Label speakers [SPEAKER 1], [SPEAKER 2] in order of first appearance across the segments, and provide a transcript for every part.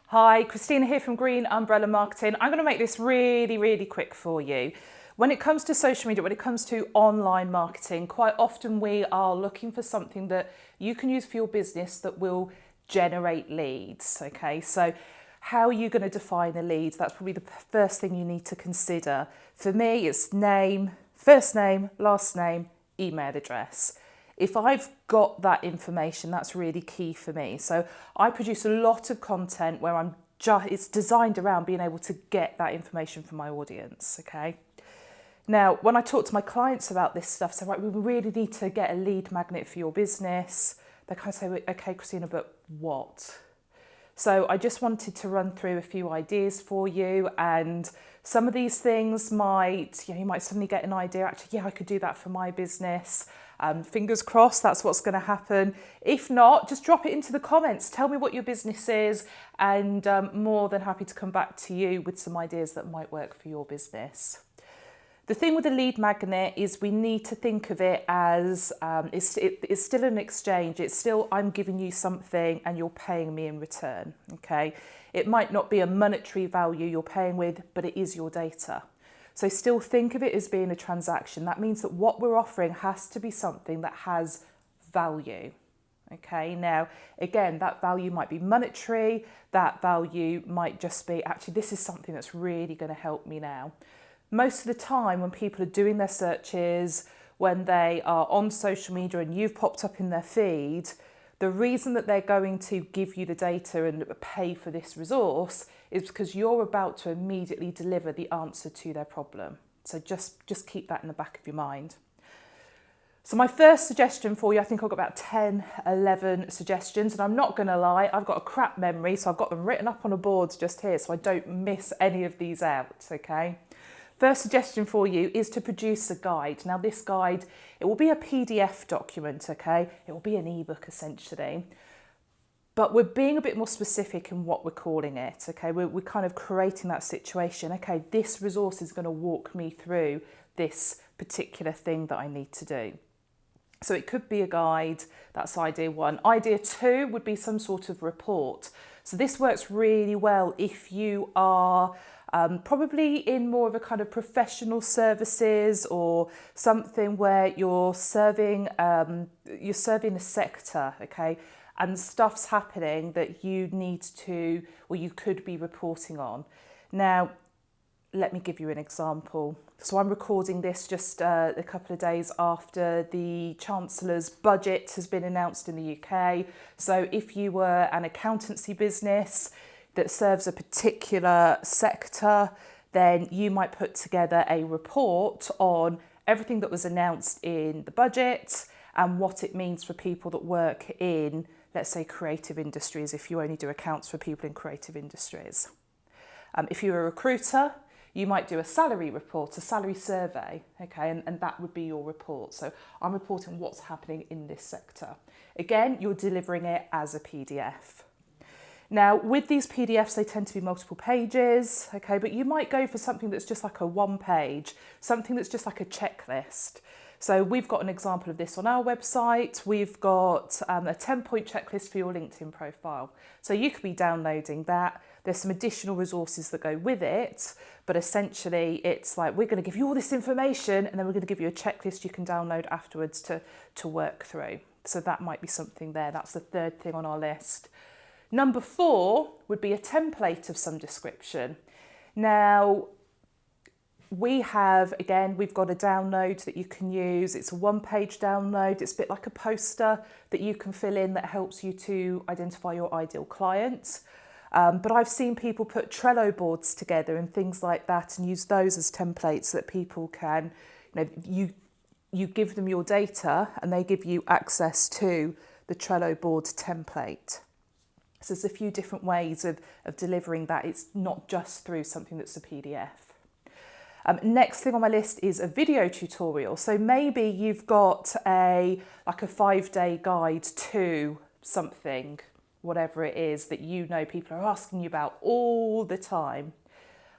[SPEAKER 1] Hi, Christina here from Green Umbrella Marketing. I'm going to make this really quick for you. When it comes to social media, when it comes to online marketing, quite often we are looking for something that you can use for your business that will generate leads. Okay, so how are you going to define a lead? That's probably the first thing you need to consider. For me, it's name, first name, last name, email address. If I've got that information, that's really key for me. So I produce a lot of content where it's designed around being able to get that information from my audience, okay? Now, when I talk to my clients about this stuff, so right, we really need to get a lead magnet for your business, they kind of say, okay, Christina, but what? So I just wanted to run through a few ideas for you, and some of these things might, you might suddenly get an idea, actually, yeah, I could do that for my business. Fingers crossed, that's what's going to happen. If not, just drop it into the comments. Tell me what your business is, and more than happy to come back to you with some ideas that might work for your business. The thing with a lead magnet is we need to think of it as it's still an exchange. It's still I'm giving you something and you're paying me in return. Okay, it might not be a monetary value you're paying with, but it is your data. So still think of it as being a transaction. That means that what we're offering has to be something that has value. Okay, now again, that value might be monetary, that value might just be actually this is something that's really going to help me now. Most of the time when people are doing their searches, when they are on social media and you've popped up in their feed, the reason that they're going to give you the data and pay for this resource is because you're about to immediately deliver the answer to their problem. So just keep that in the back of your mind. So my first suggestion for you, I think I've got about 10, 11 suggestions, and I'm not going to lie, I've got a crap memory, so I've got them written up on a board just here so I don't miss any of these out, okay? First suggestion for you is to produce a guide. Now this guide, it will be a PDF document, okay? It will be an ebook essentially, but we're being a bit more specific in what we're calling it, okay? We're kind of creating that situation. Okay, this resource is going to walk me through this particular thing that I need to do. So it could be a guide, that's idea one. Idea two would be some sort of report. So this works really well if you are probably in more of a kind of professional services or something where you're serving a sector, okay, and stuff's happening that you need to, or you could be reporting on. Now, let me give you an example. So I'm recording this just a couple of days after the Chancellor's budget has been announced in the UK. So if you were an accountancy business that serves a particular sector, then you might put together a report on everything that was announced in the budget and what it means for people that work in, let's say, creative industries, if you only do accounts for people in creative industries. If you're a recruiter, you might do a salary report, a salary survey, okay, and that would be your report. So I'm reporting what's happening in this sector. Again, you're delivering it as a PDF. Now, with these PDFs, they tend to be multiple pages, okay, but you might go for something that's just like a one page, something that's just like a checklist. So we've got an example of this on our website. We've got a 10-point checklist for your LinkedIn profile. So you could be downloading that. There's some additional resources that go with it, but essentially it's like we're going to give you all this information and then we're going to give you a checklist you can download afterwards to work through. So that might be something there. That's the third thing on our list. Number 4 would be a template of some description. Now, we've got a download that you can use. It's a one-page download. It's a bit like a poster that you can fill in that helps you to identify your ideal client. But I've seen people put Trello boards together and things like that and use those as templates so that people can, you give them your data and they give you access to the Trello board template. So there's a few different ways of delivering that. It's not just through something that's a PDF. Next thing on my list is a video tutorial. So maybe you've got like a 5-day guide to something, whatever it is that people are asking you about all the time.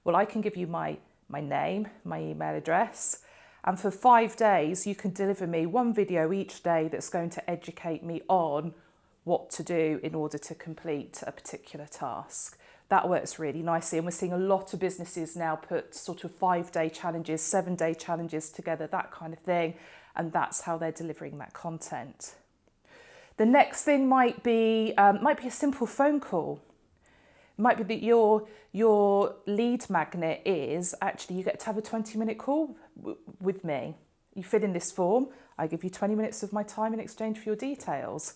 [SPEAKER 1] Well, I can give you my name, my email address, and for 5 days you can deliver me one video each day that's going to educate me on what to do in order to complete a particular task. That works really nicely, and we're seeing a lot of businesses now put sort of 5-day challenges, 7-day challenges together, that kind of thing, and that's how they're delivering that content. The next thing might be a simple phone call. It might be that your lead magnet is actually you get to have a 20-minute call with me. You fill in this form, I give you 20 minutes of my time in exchange for your details.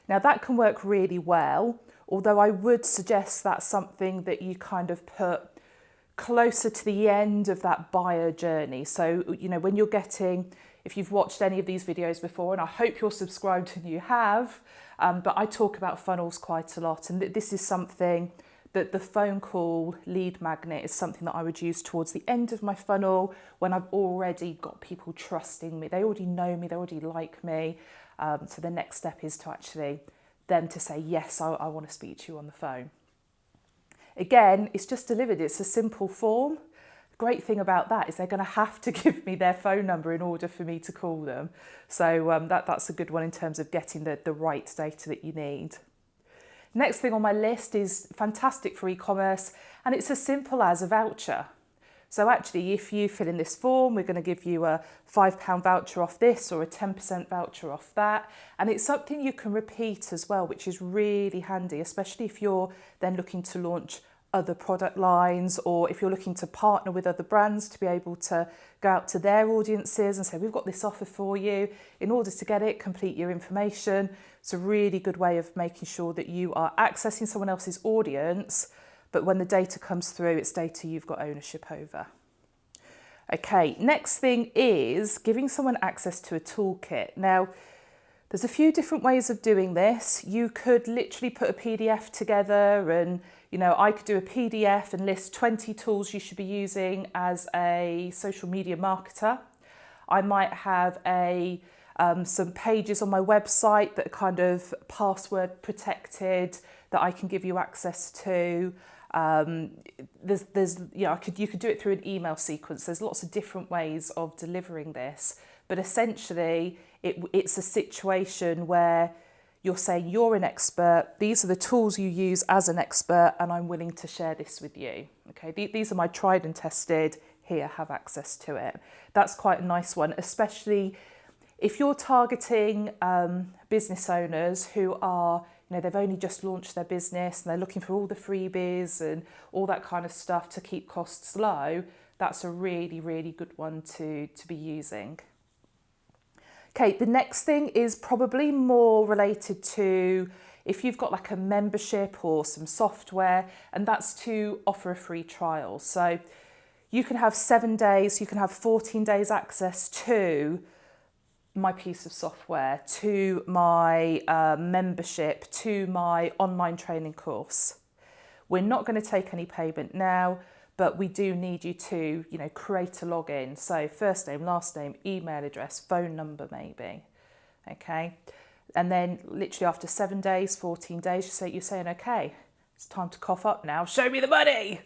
[SPEAKER 1] Now that can work really well, although I would suggest that's something that you kind of put closer to the end of that buyer journey. So, when you're getting, if you've watched any of these videos before, and I hope you're subscribed and you have, but I talk about funnels quite a lot, and this is something that the phone call lead magnet is something that I would use towards the end of my funnel when I've already got people trusting me. They already know me, they already like me. So the next step is to actually them to say, yes, I want to speak to you on the phone. Again, it's just delivered. It's a simple form. The great thing about that is they're going to have to give me their phone number in order for me to call them. So that's a good one in terms of getting the right data that you need. Next thing on my list is fantastic for e-commerce, and it's as simple as a voucher. So actually, if you fill in this form, we're going to give you a £5 voucher off this or a 10% voucher off that. And it's something you can repeat as well, which is really handy, especially if you're then looking to launch other product lines, or if you're looking to partner with other brands to be able to go out to their audiences and say, we've got this offer for you. In order to get it, complete your information. It's a really good way of making sure that you are accessing someone else's audience, but when the data comes through, it's data you've got ownership over. Okay, next thing is giving someone access to a toolkit. Now, there's a few different ways of doing this. You could literally put a PDF together and, I could do a PDF and list 20 tools you should be using as a social media marketer. I might have some pages on my website that are kind of password protected that I can give you access to. You could do it through an email sequence. There's lots of different ways of delivering this, but essentially it's a situation where you're saying you're an expert, these are the tools you use as an expert, and I'm willing to share this with you. Okay, these are my tried and tested, here, have access to it. That's quite a nice one, especially if you're targeting business owners who are, they've only just launched their business and they're looking for all the freebies and all that kind of stuff to keep costs low. That's a really, really good one to be using. Okay, the next thing is probably more related to if you've got like a membership or some software, and that's to offer a free trial. So you can have 7 days, you can have 14 days access to my piece of software, to my membership, to my online training course. We're not going to take any payment now, but we do need you to, create a login. So first name, last name, email address, phone number maybe, okay? And then literally after 7 days, 14 days, you're saying, okay, it's time to cough up now, show me the money,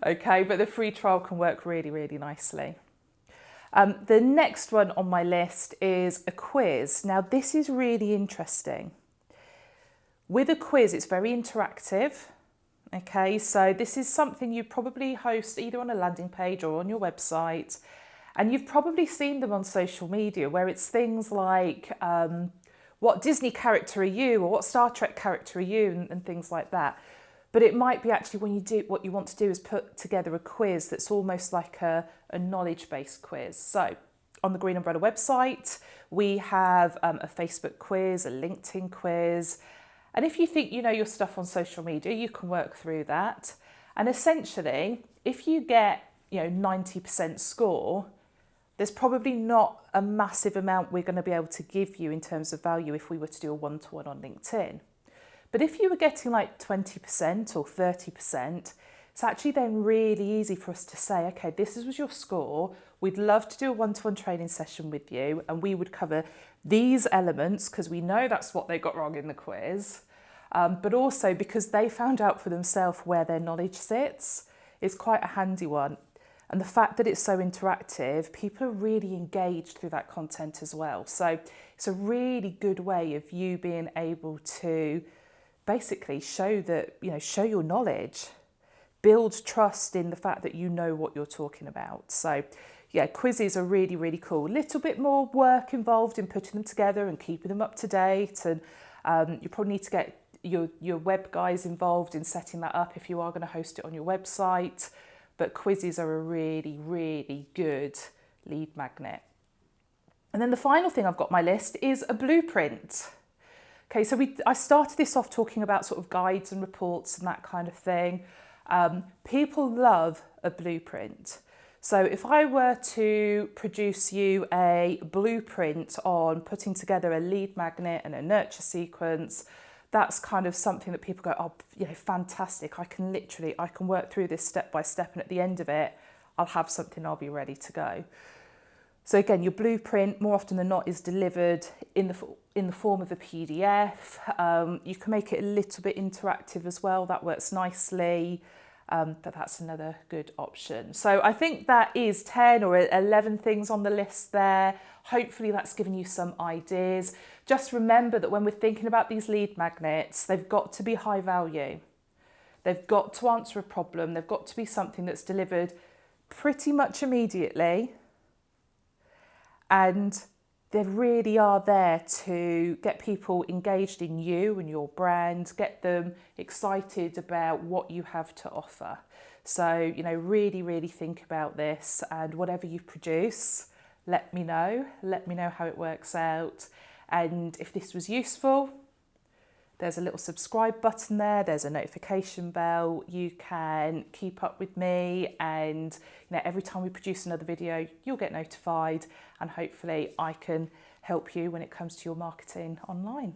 [SPEAKER 1] okay? But the free trial can work really, really nicely. The next one on my list is a quiz. Now this is really interesting. With a quiz, it's very interactive. Okay, so this is something you probably host either on a landing page or on your website, and you've probably seen them on social media where it's things like what Disney character are you, or what Star Trek character are you, and things like that. But it might be actually what you want to do is put together a quiz that's almost like a knowledge-based quiz. So on the Green Umbrella website, we have a Facebook quiz, a LinkedIn quiz. And if you think you know your stuff on social media, you can work through that. And essentially, if you get 90% score, there's probably not a massive amount we're going to be able to give you in terms of value if we were to do a one-to-one on LinkedIn. But if you were getting like 20% or 30%, it's actually then really easy for us to say, okay, this was your score. We'd love to do a one-to-one training session with you, and we would cover these elements because we know that's what they got wrong in the quiz, but also because they found out for themselves where their knowledge sits. It's quite a handy one. And the fact that it's so interactive, people are really engaged through that content as well. So it's a really good way of you being able to basically show that, show your knowledge, build trust in the fact that you know what you're talking about. So yeah, quizzes are really, really cool. A little bit more work involved in putting them together and keeping them up to date. And you probably need to get your web guys involved in setting that up if you are going to host it on your website. But quizzes are a really, really good lead magnet. And then the final thing I've got on my list is a blueprint. Okay, so I started this off talking about sort of guides and reports and that kind of thing. People love a blueprint. So if I were to produce you a blueprint on putting together a lead magnet and a nurture sequence, that's kind of something that people go, oh, fantastic. I can work through this step by step, and at the end of it, I'll have something, I'll be ready to go. So again, your blueprint more often than not is delivered in the form of a PDF. You can make it a little bit interactive as well. That works nicely. But that's another good option. So I think that is 10 or 11 things on the list there. Hopefully that's given you some ideas. Just remember that when we're thinking about these lead magnets, they've got to be high value. They've got to answer a problem. They've got to be something that's delivered pretty much immediately. And they really are there to get people engaged in you and your brand, get them excited about what you have to offer. So, really, really think about this, and whatever you produce, let me know how it works out. And if this was useful, there's a little subscribe button there, there's a notification bell. You can keep up with me, and every time we produce another video, you'll get notified, and hopefully I can help you when it comes to your marketing online.